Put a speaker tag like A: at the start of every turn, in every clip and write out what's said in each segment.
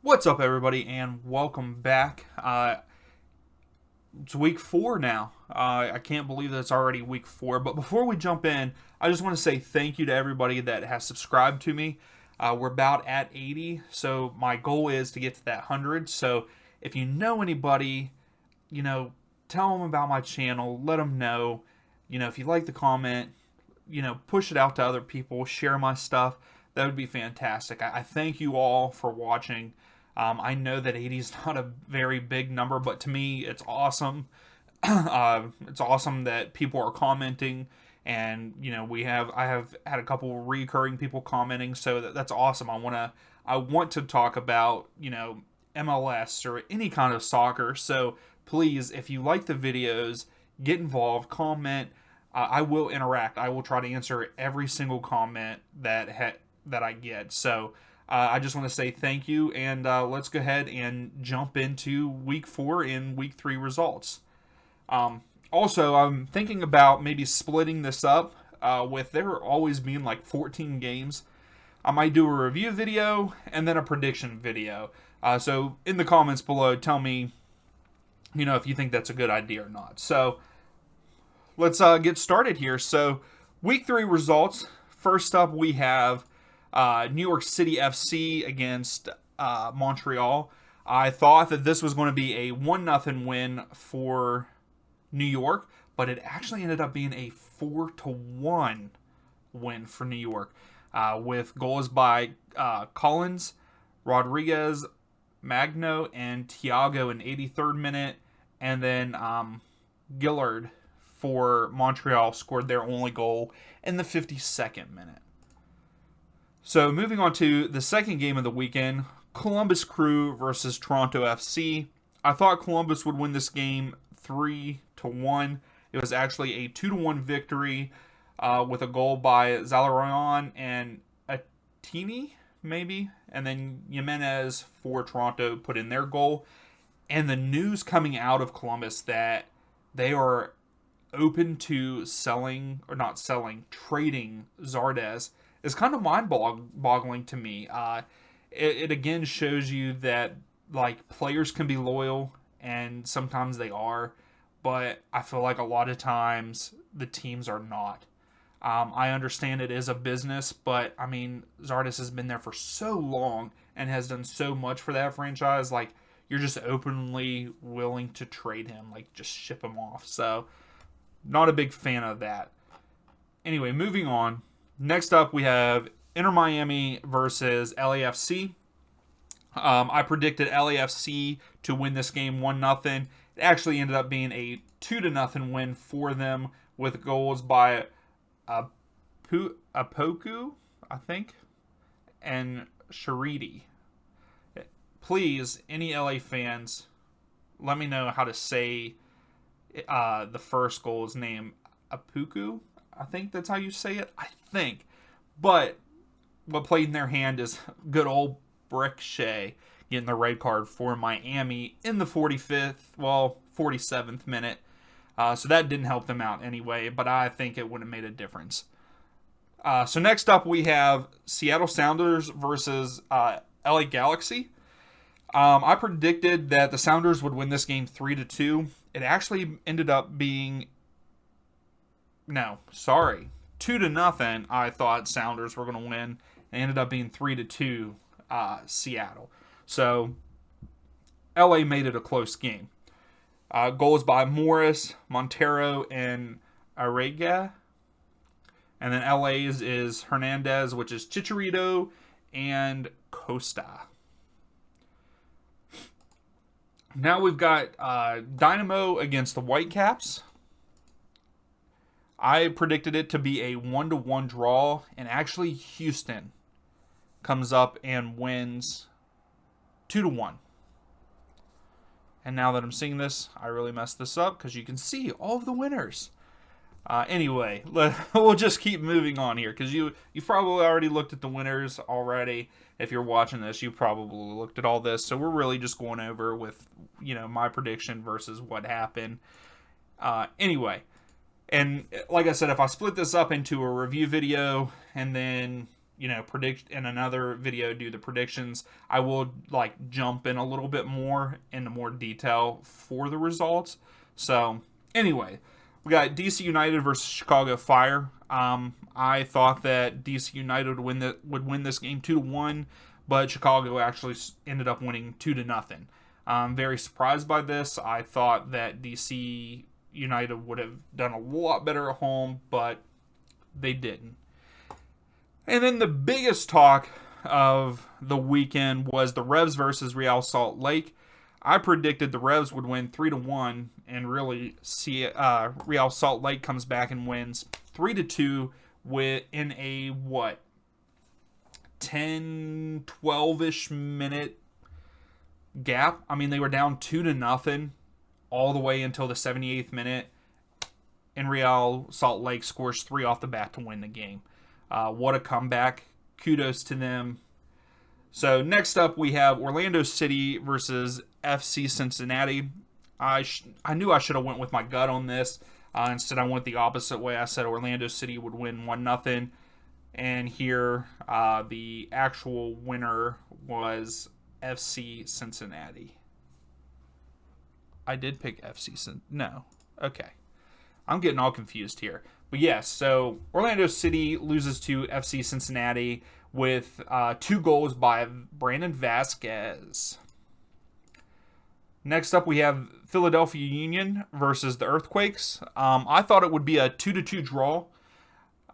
A: What's up, everybody, and welcome back. It's week 4 now. I can't believe that it's already week 4. But before we jump in, I just want to say thank you to everybody that has subscribed to me. We're about at 80, so my goal is to get to that 100. So if you know anybody, tell them about my channel. Let them know. If you like the comment, push it out to other people. Share my stuff. That would be fantastic. I thank you all for watching. I know that 80 is not a very big number, but to me, it's awesome. It's awesome that people are commenting, and I have had a couple recurring people commenting, so that's awesome. I want to talk about MLS or any kind of soccer. So please, if you like the videos, get involved, comment. I will interact. I will try to answer every single comment that I get. So I just want to say thank you, and let's go ahead and jump into week 4 and week 3 results. Also, I'm thinking about maybe splitting this up with there always being like 14 games. I might do a review video and then a prediction video. So in the comments below, tell me, if you think that's a good idea or not. So let's get started here. So week 3 results. First up, we have New York City FC against Montreal. I thought that this was going to be a 1-0 win for New York, but it actually ended up being a 4-1 win for New York, with goals by Collins, Rodriguez, Magno, and Thiago in 83rd minute, and then Gillard for Montreal scored their only goal in the 52nd minute. So moving on to the second game of the weekend, Columbus Crew versus Toronto FC. I thought Columbus would win this game 3-1. It was actually a 2-1 victory with a goal by Zalarion and Atini, maybe, and then Jimenez for Toronto put in their goal. And the news coming out of Columbus that they are open to trading Zardes is kind of mind-boggling to me. It again shows you that players can be loyal, and sometimes they are, but I feel like a lot of times the teams are not. I understand it is a business, but I mean, Zardes has been there for so long and has done so much for that franchise. You're just openly willing to trade him, just ship him off. So, not a big fan of that. Anyway, moving on. Next up, we have Inter Miami versus Lafc. I predicted Lafc to win this game 1-0. It actually ended up being a 2-0 win for them, with goals by Apoku, I think, and Sharidi. Please, any LA fans, let me know how to say the first goal's name. Apuku? I think that's how you say it. I think. But what played in their hand is good old Brick Shea getting the red card for Miami in the 47th minute. So that didn't help them out anyway, but I think it would have made a difference. So next up, we have Seattle Sounders versus LA Galaxy. I predicted that the Sounders would win this game 3-2. It actually ended up being 2-0. I thought Sounders were going to win. It ended up being 3-2 Seattle. So LA made it a close game. Goals by Morris, Montero, and Arrega. And then LA's is Hernandez, which is Chicharito, and Costa. Now we've got Dynamo against the Whitecaps. I predicted it to be a 1-1 draw, and actually Houston comes up and wins 2-1. And now that I'm seeing this, I really messed this up because you can see all of the winners. Anyway, we'll just keep moving on here because you've probably already looked at the winners already. If you're watching this, you probably looked at all this. So we're really just going over with my prediction versus what happened. Anyway. And like I said, if I split this up into a review video and then, predict in another video, do the predictions. I will jump in a little bit more into more detail for the results. So anyway, we got DC United versus Chicago Fire. I thought that DC United would win this game 2-1, but Chicago actually ended up winning 2-0. I'm very surprised by this. I thought that DC United would have done a lot better at home, but they didn't. And then the biggest talk of the weekend was the Revs versus Real Salt Lake. I predicted the Revs would win 3-1, and really see Real Salt Lake comes back and wins 3-2 in a 10, 12-ish minute gap. I mean, they were down 2-0 all the way until the 78th minute, and Real Salt Lake scores 3 off the bat to win the game. What a comeback. Kudos to them. So next up we have Orlando City versus FC Cincinnati. I knew I should have went with my gut on this. Instead I went the opposite way. I said Orlando City would win 1-0. And here the actual winner was FC Cincinnati. I did pick FC Cincinnati. No. Okay. I'm getting all confused here. But yes, so Orlando City loses to FC Cincinnati with 2 goals by Brandon Vasquez. Next up, we have Philadelphia Union versus the Earthquakes. I thought it would be a 2-2 draw.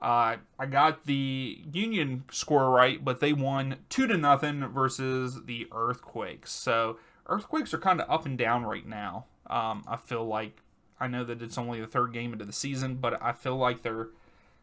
A: I got the Union score right, but they won 2-0 versus the Earthquakes. So Earthquakes are kind of up and down right now. I feel like, I know that it's only the 3rd game into the season, but I feel like they're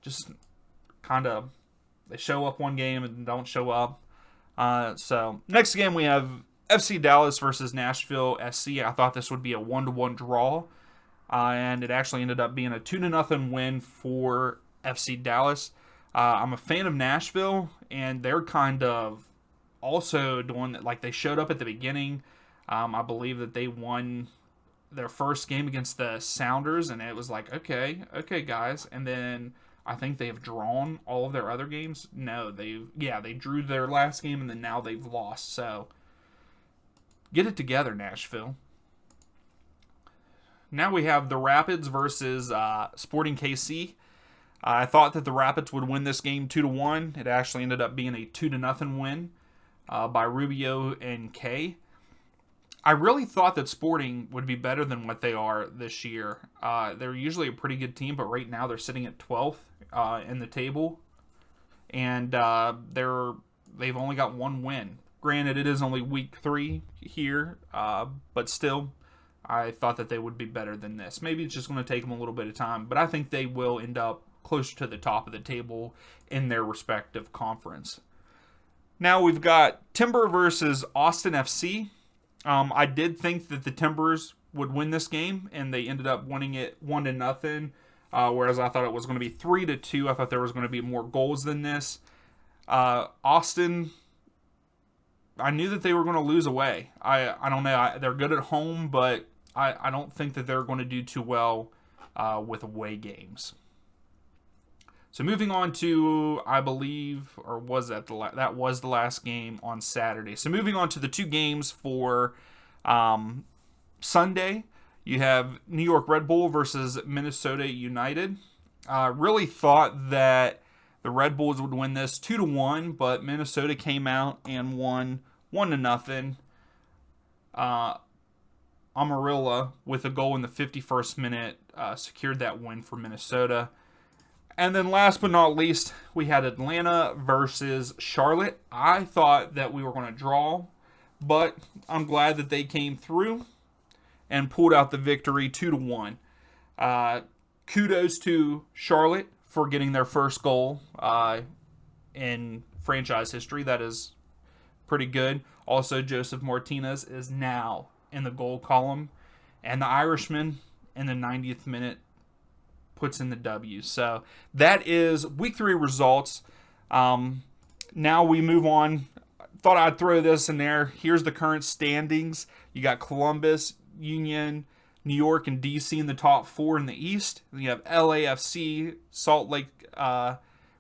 A: just kind of, they show up one game and don't show up. So next game we have FC Dallas versus Nashville Sc. I thought this would be a 1-1 draw, and it actually ended up being a 2-0 win for FC Dallas. I'm a fan of Nashville, and they're kind of also doing that. Like, they showed up at the beginning. I believe that they won their first game against the Sounders, and it was like, okay guys, and then I think they've drawn all of their other games. No, they drew their last game, and then now they've lost. So get it together, Nashville. Now we have the Rapids versus Sporting KC. I thought that the Rapids would win this game 2-1. It actually ended up being a 2-0 win by Rubio and Kay. I really thought that Sporting would be better than what they are this year. They're usually a pretty good team, but right now they're sitting at 12th in the table, and they've only got 1 win. Granted, it is only week 3 here, but still, I thought that they would be better than this. Maybe it's just going to take them a little bit of time, but I think they will end up closer to the top of the table in their respective conference. Now we've got Timber versus Austin FC. I did think that the Timbers would win this game, and they ended up winning it 1-0. Whereas I thought it was going to be 3-2. I thought there was going to be more goals than this. Austin, I knew that they were going to lose away. I don't know. They're good at home, but I don't think that they're going to do too well with away games. So moving on to, I believe, or was that that was the last game on Saturday. So moving on to the 2 games for Sunday, you have New York Red Bull versus Minnesota United. Really thought that the Red Bulls would win this 2-1, but Minnesota came out and won 1-0. Amarilla, with a goal in the 51st minute, secured that win for Minnesota. And then last but not least, we had Atlanta versus Charlotte. I thought that we were going to draw, but I'm glad that they came through and pulled out the victory 2-1. Kudos to Charlotte for getting their first goal in franchise history. That is pretty good. Also, Joseph Martinez is now in the goal column, and the Irishman in the 90th minute puts in the W. So that is week 3 results. Now we move on. Thought I'd throw this in there. Here's the current standings. You got Columbus, Union, New York, and DC in the top 4 in the East. Then you have LAFC, Salt Lake,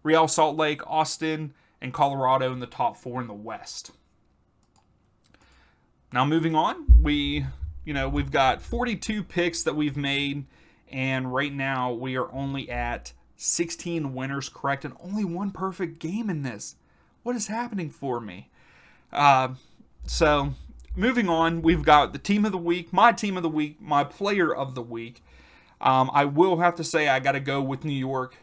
A: Real Salt Lake, Austin, and Colorado in the top 4 in the West. Now moving on, we've got 42 picks that we've made, and right now we are only at 16 winners correct and only one perfect game in this. What is happening for me? So moving on, we've got the team of the week, my player of the week. I will have to say I got to go with New York,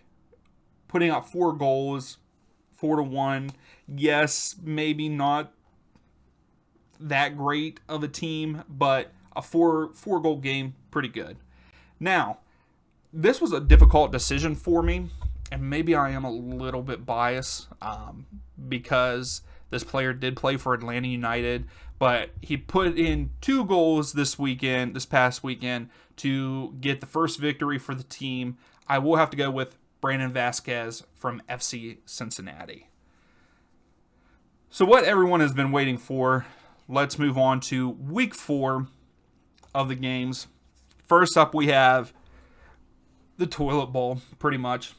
A: putting out 4 goals, 4-1. Yes, maybe not that great of a team, but a four goal game, pretty good. Now, this was a difficult decision for me, and maybe I am a little bit biased because this player did play for Atlanta United, but he put in 2 goals this past weekend, to get the first victory for the team. I will have to go with Brandon Vasquez from FC Cincinnati. So what everyone has been waiting for, let's move on to week 4 of the games. First up, we have the toilet bowl, pretty much.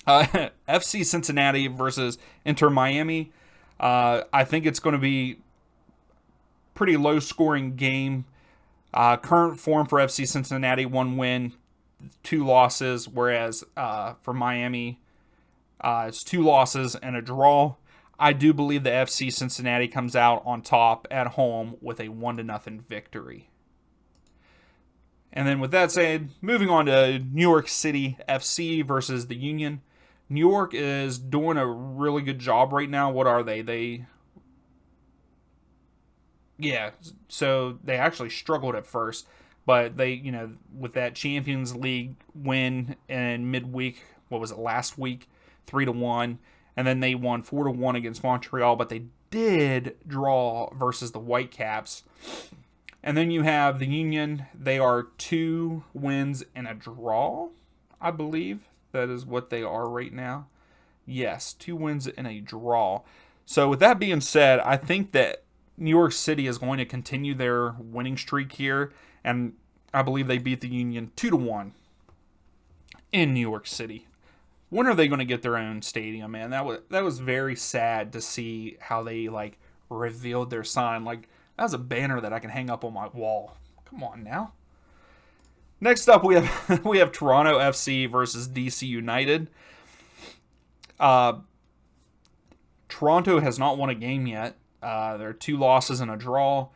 A: FC Cincinnati versus Inter Miami. I think it's going to be pretty low-scoring game. Current form for FC Cincinnati, 1 win, 2 losses, whereas for Miami, it's 2 losses and a draw. I do believe the FC Cincinnati comes out on top at home with a 1-0 victory. And then with that said, moving on to New York City FC versus the Union. New York is doing a really good job right now. What are they? So they actually struggled at first, but they, with that Champions League win in midweek, what was it, last week, 3-1, and then they won 4-1 against Montreal, but they did draw versus the Whitecaps. And then you have the Union. They are 2 wins and a draw, I believe. That is what they are right now. Yes, 2 wins and a draw. So with that being said, I think that New York City is going to continue their winning streak here, and I believe they beat the Union 2-1 in New York City. When are they going to get their own stadium, man? That was very sad to see how they revealed their sign. That was a banner that I can hang up on my wall. Come on now. Next up, we have Toronto FC versus DC United. Toronto has not won a game yet. There are 2 losses and a draw,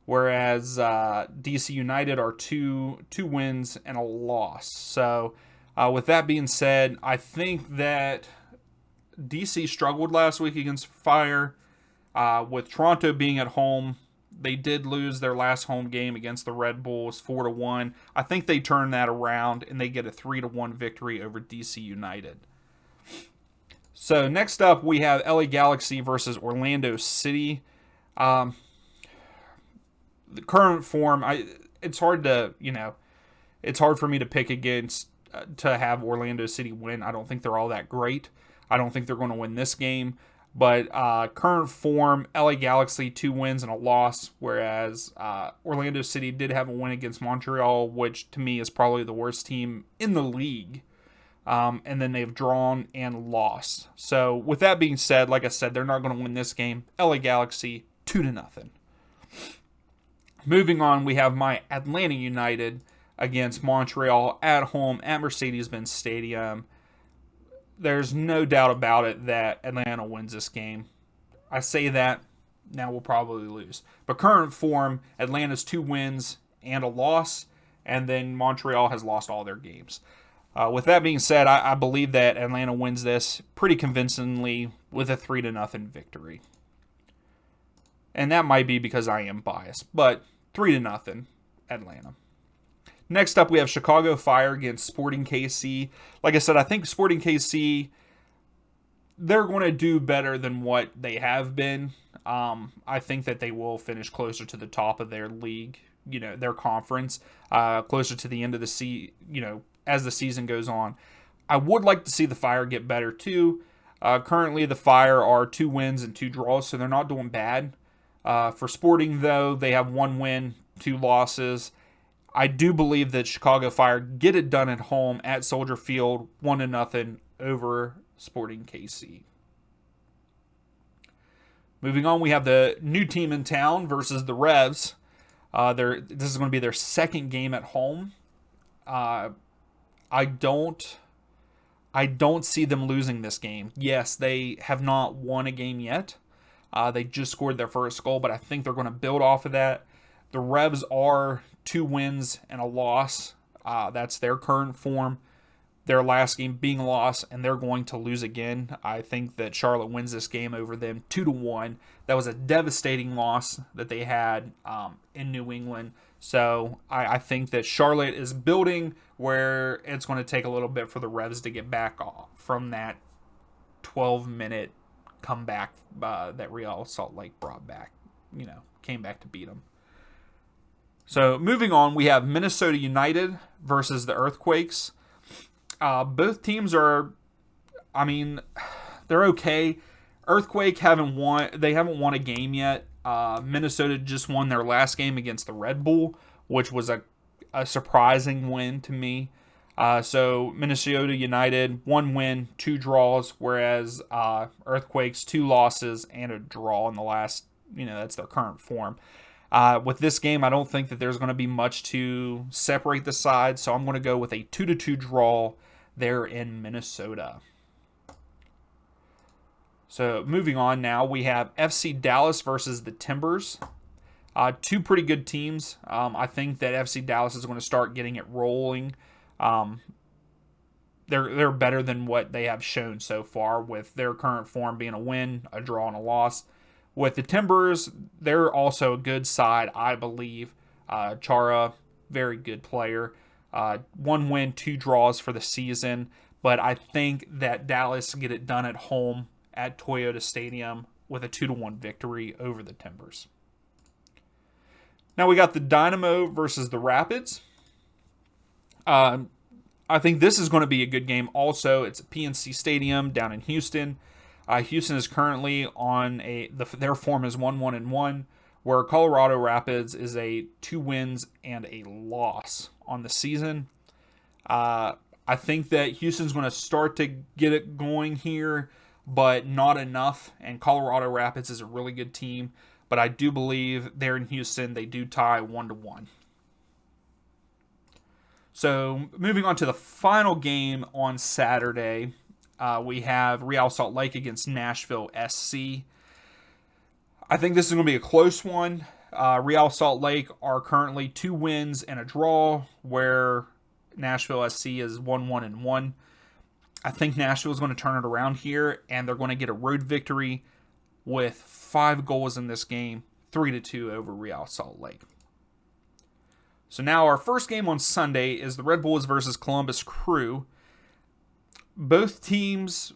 A: whereas DC United are 2 wins and a loss. So with that being said, I think that DC struggled last week against Fire. With Toronto being at home, they did lose their last home game against the Red Bulls 4-1. I think they turn that around and they get a 3-1 victory over DC United. So next up, we have LA Galaxy versus Orlando City. The current form, it's hard for me to pick against to have Orlando City win. I don't think they're all that great. I don't think they're going to win this game. But current form, LA Galaxy 2 wins and a loss, whereas Orlando City did have a win against Montreal, which to me is probably the worst team in the league. And then they've drawn and lost. So with that being said, like I said, they're not going to win this game. LA Galaxy 2-0. Moving on, we have my Atlanta United against Montreal at home at Mercedes-Benz Stadium. There's no doubt about it that Atlanta wins this game. I say that, now we'll probably lose. But current form, Atlanta's 2 wins and a loss, and then Montreal has lost all their games. With that being said, I believe that Atlanta wins this pretty convincingly with a 3-0 victory. And that might be because I am biased, but 3-0 Atlanta. Next up, we have Chicago Fire against Sporting KC. Like I said, I think Sporting KC, they're going to do better than what they have been. I think that they will finish closer to the top of their league, their conference, closer to the end of the season, as the season goes on. I would like to see the Fire get better too. Currently, the Fire are 2 wins and 2 draws, so they're not doing bad. For Sporting, though, they have 1 win, 2 losses. I do believe that Chicago Fire get it done at home at Soldier Field, 1-0 over Sporting KC. Moving on, we have the new team in town versus the Revs. This is going to be their second game at home. I don't see them losing this game. Yes, they have not won a game yet. They just scored their first goal, but I think they're going to build off of that. The Revs are 2 wins and a loss. That's their current form. Their last game being a loss, and they're going to lose again. I think that Charlotte wins this game over them 2-1. That was a devastating loss that they had in New England. So I think that Charlotte is building where it's going to take a little bit for the Revs to get back off from that 12-minute comeback that Real Salt Lake brought back. Came back to beat them. So moving on, we have Minnesota United versus the Earthquakes. Both teams are, they're okay. Earthquake haven't won a game yet. Minnesota just won their last game against the Red Bull, which was a surprising win to me. So Minnesota United, 1 win, 2 draws, whereas Earthquakes, 2 losses and a draw in the last, that's their current form. With this game, I don't think that there's going to be much to separate the sides, so I'm going to go with a 2-2 draw there in Minnesota. So moving on now, we have FC Dallas versus the Timbers. 2 pretty good teams. I think that FC Dallas is going to start getting it rolling. They're better than what they have shown so far, with their current form being a win, a draw, and a loss. With the Timbers, they're also a good side, I believe. Chara, very good player. 1 win, 2 draws for the season. But I think that Dallas get it done at home at Toyota Stadium with a 2-1 victory over the Timbers. Now we got the Dynamo versus the Rapids. I think this is going to be a good game also. It's at PNC Stadium down in Houston. Houston is currently on their form is 1-1-1, where Colorado Rapids is a 2 wins and a loss on the season. I think that Houston's going to start to get it going here, but not enough. And Colorado Rapids is a really good team, but I do believe there in Houston they do tie 1-1. So moving on to the final game on Saturday. We have Real Salt Lake against Nashville Sc. I think this is going to be a close one. Real Salt Lake are currently 2 wins and a draw, where Nashville SC is 1-1-1. I think Nashville is going to turn it around here, and they're going to get a road victory with 5 goals in this game, 3-2 over Real Salt Lake. So now our first game on Sunday is the Red Bulls versus Columbus Crew. Both teams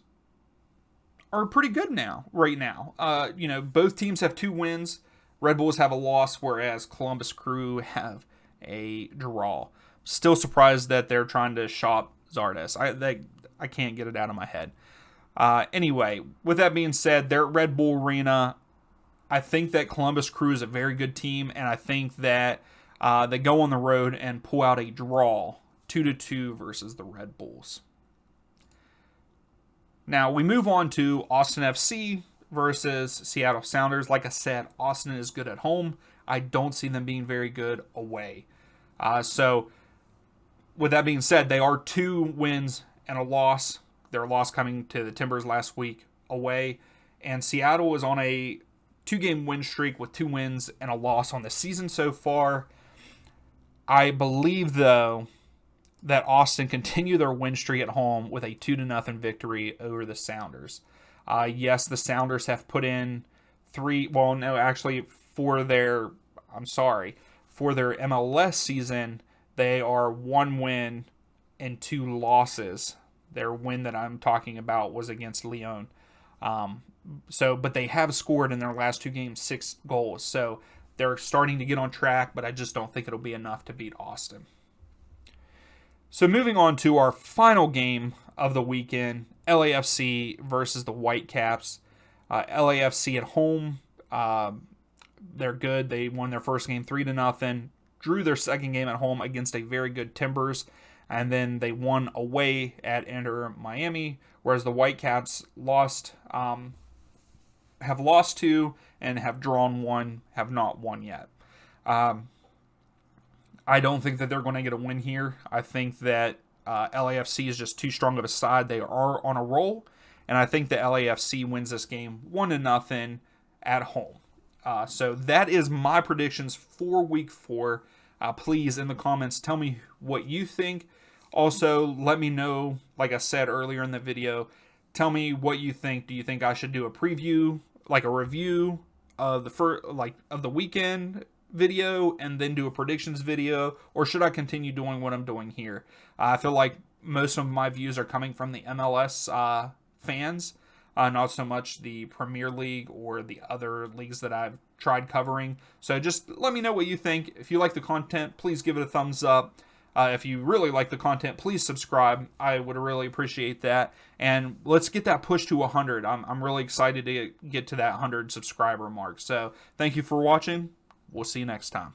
A: are pretty good right now. Both teams have 2 wins. Red Bulls have a loss, whereas Columbus Crew have a draw. Still surprised that they're trying to shop Zardes. I can't get it out of my head. Anyway, with that being said, they're at Red Bull Arena. I think that Columbus Crew is a very good team, and I think that they go on the road and pull out a draw, 2-2 versus the Red Bulls. Now, we move on to Austin FC versus Seattle Sounders. Like I said, Austin is good at home. I don't see them being very good away. So, with that being said, they are 2 wins and a loss. Their loss coming to the Timbers last week away. And Seattle is on a 2-game win streak with 2 wins and a loss on the season so far. I believe, though, that Austin continue their win streak at home with a 2-0 victory over the Sounders. Yes, the Sounders have put in for their MLS season, they are 1 win and 2 losses. Their win that I'm talking about was against Lyon. But they have scored in their last 2 games 6 goals. So they're starting to get on track, but I just don't think it'll be enough to beat Austin. So moving on to our final game of the weekend, LAFC versus the Whitecaps. LAFC at home, they're good. They won their first game 3-0, drew their second game at home against a very good Timbers, and then they won away at Inter Miami, whereas the Whitecaps lost have lost 2 and have drawn 1, have not won yet. I don't think that they're going to get a win here. I think that LAFC is just too strong of a side. They are on a roll, and I think that LAFC wins this game 1-0 at home. So that is my predictions for Week 4. Please, in the comments, tell me what you think. Also, let me know, like I said earlier in the video, tell me what you think. Do you think I should do a preview, like a review of the weekend video and then do a predictions video, or should I continue doing what I'm doing here? I feel like most of my views are coming from the MLS fans, not so much the Premier League or the other leagues that I've tried covering. So just let me know what you think. If you like the content, please give it a thumbs up. If you really like the content, please subscribe. I would really appreciate that. And let's get that push to 100. I'm really excited to get to that 100 subscriber mark. So thank you for watching. We'll see you next time.